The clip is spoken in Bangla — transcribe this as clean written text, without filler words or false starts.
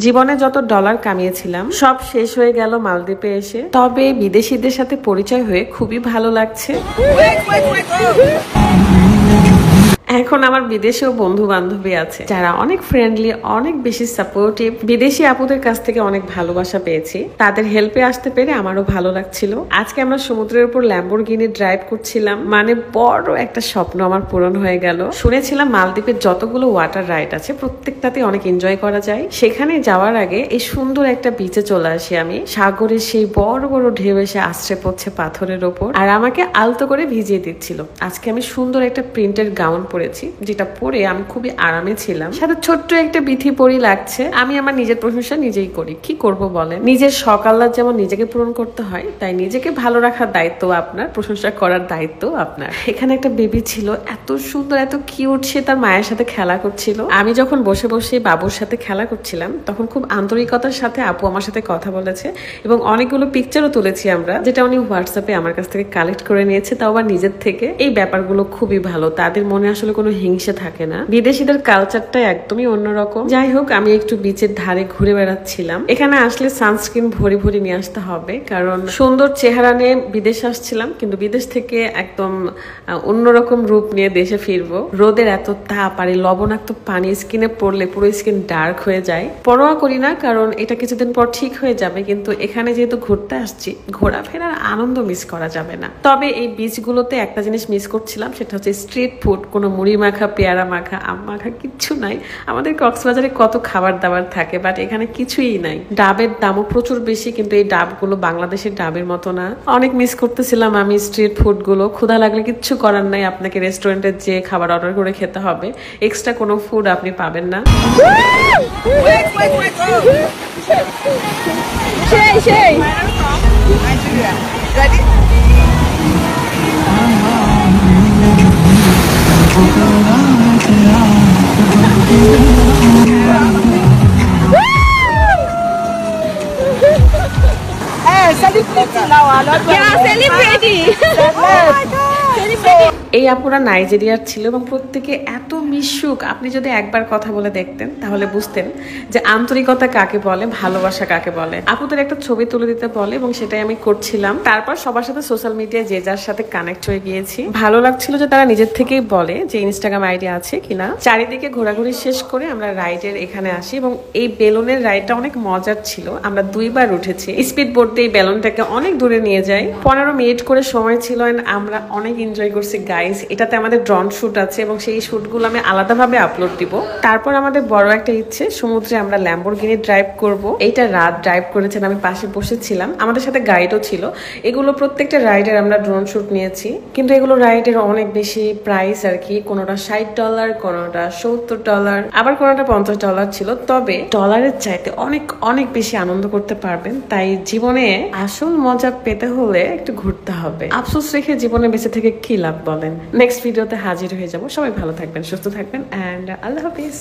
জীবনে যত ডলার কামিয়েছিলাম সব শেষ হয়ে গেল মালদ্বীপে এসে। তবে বিদেশিদের সাথে পরিচয় হয়ে খুবই ভালো লাগছে। এখন আমার বিদেশেও বন্ধু বান্ধবী আছে যারা অনেক ফ্রেন্ডলি, অনেক বেশি সাপোর্টিভ। বিদেশি আপুদের কাছ থেকে অনেক ভালোবাসা পেয়েছি। তাদের হেল্পে আসতে পেরে আমারও ভালো লাগছিল। আজকে আমরা সমুদ্রের উপর ল্যাম্বরগিনি ড্রাইভ করছিলাম, মানে বড় একটা স্বপ্ন আমার পূরণ হয়ে গেল। শুনেছিলাম মালদ্বীপের যতগুলো ওয়াটার রাইড আছে প্রত্যেকটাতে অনেক এনজয় করা যায়। সেখানে যাওয়ার আগে এই সুন্দর একটা বিচে চলে আসি আমি। সাগরের সেই বড় বড় ঢেউ এসে আশ্রে পড়ছে পাথরের ওপর, আর আমাকে আলতো করে ভিজিয়ে দিচ্ছিল। আজকে আমি সুন্দর একটা প্রিন্টের গাউন পরেছি, যেটা পরে আমি খুবই আরামে ছিলাম। সাথে ছোট্ট একটা বিথি পরি লাগছে। আমি আমার নিজের প্রশংসা নিজেই করি, কি করব বলেন। নিজের শখ আহ্লাদ যেমন নিজেকে পূরণ করতে হয়, তাই নিজেকে ভালো রাখার দায়িত্ব আপনার, প্রশংসা করার দায়িত্ব আপনার। এখানে একটা বেবি ছিল, এত সুন্দর, এত কিউট। সে তার মায়ের সাথে খেলা করছিল। আমি যখন বসে বসে বাবুর সাথে খেলা করছিলাম তখন খুব আন্তরিকতার সাথে আপু আমার সাথে কথা বলেছে এবং অনেকগুলো পিকচারও তুলেছি আমরা, যেটা উনি হোয়াটসঅ্যাপে আমার কাছ থেকে কালেক্ট করে নিয়েছে, তাও আবার নিজের থেকে। এই ব্যাপারগুলো খুবই ভালো, তাদের মনে আসলে কোনো হিংসা থাকে না। বিদেশিদের কালচারটা একদমই অন্যরকম। যাই হোক, আমি একটু বিচের ধারে ঘুরে বেড়াচ্ছিলাম। এখানে আসলে সানস্ক্রিন ভরি ভরি নিয়ে আসতে হবে, কারণ সুন্দর চেহারা নিয়ে বিদেশে আসছিলাম, কিন্তু বিদেশ থেকে একদম অন্যরকম রূপ নিয়ে দেশে ফিরবো। রোদের এত তাপ আর এই লবণাক্ত পানি স্কিনে পড়লে পুরো স্কিন ডার্ক হয়ে যায়। পরোয়া করি না, কারণ এটা কিছুদিন পর ঠিক হয়ে যাবে, কিন্তু এখানে যেহেতু ঘুরতে আসছি, ঘোরাফেরার আনন্দ মিস করা যাবে না। তবে এই বিচগুলোতে একটা জিনিস মিস করছিলাম, সেটা হচ্ছে স্ট্রিট ফুড। কোনো মুড়ি মাখা, পেয়ারা মাখা, আম মাখা কিচ্ছু নাই। আমাদের কক্সবাজারে কত খাবার দাবার থাকে, বাট এখানে কিছুই নাই। ডাবের দামও প্রচুর বেশি, কিন্তু এই ডাবগুলো বাংলাদেশের ডাবের মতো না। অনেক মিস করতেছিলাম আমি স্ট্রিট ফুড গুলো। ক্ষুধা লাগলে কিচ্ছু করার নাই, আপনাকে রেস্টুরেন্টে যে খাবার অর্ডার করে খেতে হবে। এক্সট্রা কোনো ফুড আপনি পাবেন না। এই আপুরা নাইজেরিয়ার ছিল এবং প্রত্যেকে এত মিশুক। আপনি যদি একবার কথা বলে দেখতেন তাহলে বুঝতেন যে আন্তরিকতা কাকে বলে, ভালোবাসা কাকে বলে। আপুদের একটা ছবি তুলে দিতে বলে এবং সেটাই আমি করছিলাম। তারপর সবার সাথে সোশ্যাল মিডিয়ায় যে যার সাথে কানেক্ট হয়ে গিয়েছি। ভালো লাগছিল যে তারা নিজের থেকেই বলে যে ইনস্টাগ্রাম আইডি আছে কিনা। চারিদিকে ঘোরাঘুরি শেষ করে আমরা রাইডের এখানে আসি এবং এই বেলুনের রাইডটা অনেক মজার ছিল। আমরা 2 বার উঠেছি। স্পিড বোট দিয়ে এই বেলুনটাকে অনেক দূরে নিয়ে যাই। 15 মিনিট করে সময় ছিল, আমরা অনেক এনজয় করছি গাইস। এটাতে আমাদের ড্রোন শুট আছে এবং সেই শুটগুলো আমি আলাদাভাবে আপলোড দিব। তারপর আমাদের বড় একটা ইচ্ছে, সমুদ্রে আমরা ল্যাম্বরগিনি ড্রাইভ করব। এইটা রাত ড্রাইভ করেছেন, আমি পাশে বসেছিলাম, আমাদের সাথে গাইডও ছিল। এগুলো প্রত্যেকটা রাইডের আমরা ড্রোন শুট নিয়েছি, কিন্তু এগুলো রাইডের অনেক বেশি প্রাইস আর কি। কোনোটা $60, কোনোটা $70, আবার কোনোটা $50 ছিল। তবে ডলারের চাইতে অনেক অনেক বেশি আনন্দ করতে পারবেন। তাই জীবনে আসল মজা পেতে হলে একটু ঘুরতে হবে। আফসোস রেখে জীবনে বেঁচে থেকে কি লাভ বলেন। নেক্সট ভিডিওতে হাজির হয়ে যাব। সবাই ভালো থাকবেন, সুস্থ থাকবেন, এন্ড আল্লাহ হাফিজ।